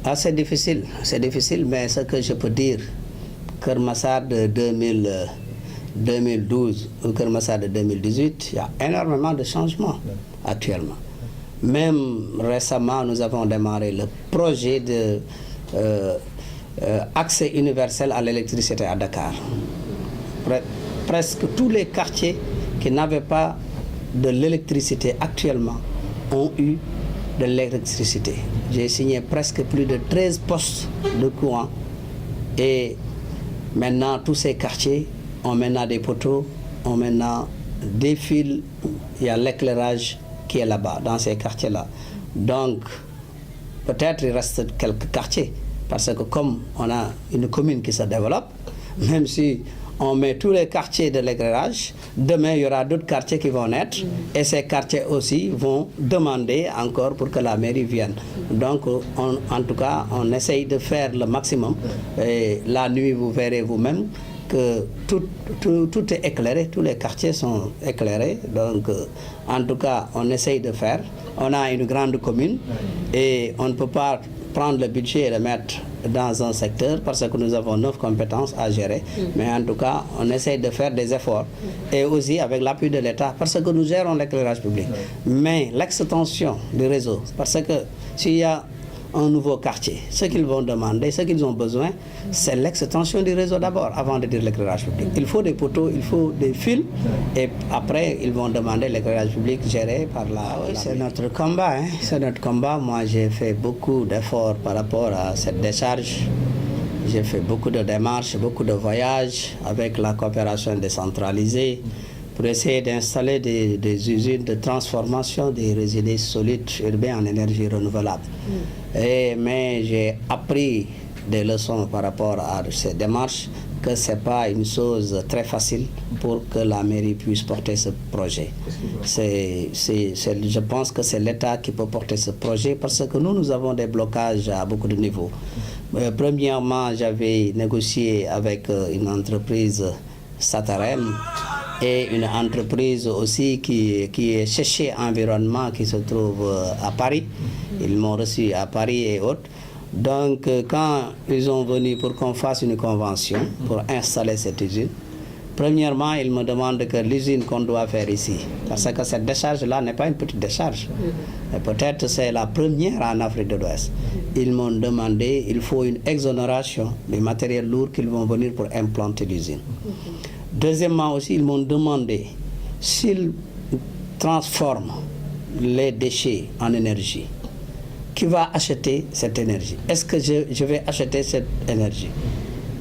Ah, c'est difficile, mais ce que je peux dire, Keur Massar de 2012 ou Keur Massar de 2018, il y a énormément de changements actuellement. Même récemment, nous avons démarré le projet de accès universel à l'électricité à Dakar. Presque tous les quartiers qui n'avaient pas de l'électricité actuellement ont eu de l'électricité. J'ai signé presque plus de 13 postes de courant et maintenant tous ces quartiers ont maintenant des poteaux, ont maintenant des fils, il y a l'éclairage qui est là-bas, dans ces quartiers-là. Donc, peut-être il reste quelques quartiers, parce que comme on a une commune qui se développe, même si on met tous les quartiers de l'éclairage, demain il y aura d'autres quartiers qui vont naître et ces quartiers aussi vont demander encore pour que la mairie vienne. Donc en tout cas, on essaye de faire le maximum et la nuit vous verrez vous-même que tout est éclairé, tous les quartiers sont éclairés. Donc en tout cas, on essaye de faire. On a une grande commune et on ne peut pas prendre le budget et le mettre dans un secteur parce que nous avons 9 compétences à gérer. Mais en tout cas, on essaie de faire des efforts et aussi avec l'appui de l'État parce que nous gérons l'éclairage public. Mais l'extension du réseau, parce que s'il y a un nouveau quartier, ce qu'ils vont demander, ce qu'ils ont besoin, c'est l'extension du réseau d'abord, avant de dire l'éclairage public. Il faut des poteaux, il faut des fils, et après, ils vont demander l'éclairage public géré par la... Oui, c'est notre combat, hein. C'est notre combat. Moi, j'ai fait beaucoup d'efforts par rapport à cette décharge. J'ai fait beaucoup de démarches, beaucoup de voyages avec la coopération décentralisée pour essayer d'installer des usines de transformation des résidus solides urbains en énergie renouvelable. Mais j'ai appris des leçons par rapport à ces démarches, que ce n'est pas une chose très facile pour que la mairie puisse porter ce projet. Je pense que c'est l'État qui peut porter ce projet parce que nous avons des blocages à beaucoup de niveaux. Premièrement, j'avais négocié avec une entreprise Satarem et une entreprise aussi qui est Séché Environnement qui se trouve à Paris. Ils m'ont reçu à Paris et autres. Donc quand ils sont venus pour qu'on fasse une convention pour installer cette usine, premièrement, ils me demandent que l'usine qu'on doit faire ici, parce que cette décharge-là n'est pas une petite décharge. Peut-être c'est la première en Afrique de l'Ouest. Ils m'ont demandé, il faut une exonération des matériels lourds qu'ils vont venir pour implanter l'usine. Deuxièmement aussi, ils m'ont demandé s'ils transforment les déchets en énergie, qui va acheter cette énergie? Est-ce que je vais acheter cette énergie?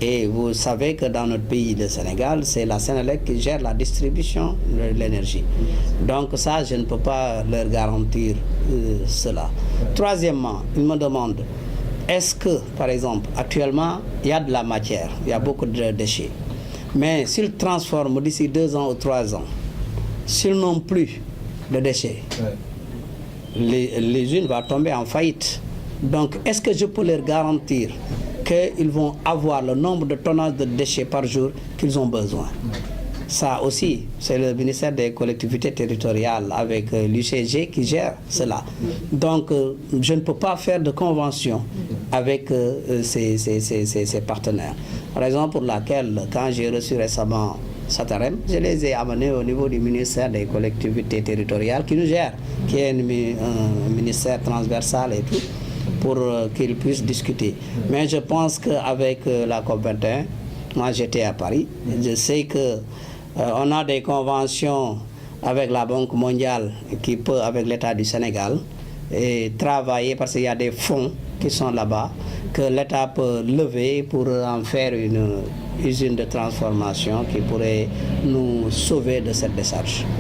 Et vous savez que dans notre pays, le Sénégal, c'est la Sénélec qui gère la distribution de l'énergie. Donc ça, je ne peux pas leur garantir cela. Troisièmement, ils me demandent, est-ce que, par exemple, actuellement, il y a de la matière, il y a beaucoup de déchets. Mais s'ils transforment d'ici 2 ans ou 3 ans, s'ils n'ont plus de déchets, l'usine va tomber en faillite. Donc, est-ce que je peux leur garantir qu'ils vont avoir le nombre de tonnages de déchets par jour qu'ils ont besoin? Ça aussi, c'est le ministère des collectivités territoriales avec l'UCG qui gère cela. Donc, je ne peux pas faire de convention avec ces partenaires. Raison pour laquelle, quand j'ai reçu récemment Satarem, je les ai amenés au niveau du ministère des collectivités territoriales qui nous gère, qui est un ministère transversal et tout, pour qu'ils puissent discuter. Mais je pense qu'avec la COP21, moi j'étais à Paris, je sais que on a des conventions avec la Banque mondiale qui peut, avec l'État du Sénégal, et travailler parce qu'il y a des fonds qui sont là-bas, que l'État peut lever pour en faire une usine de transformation qui pourrait nous sauver de cette décharge.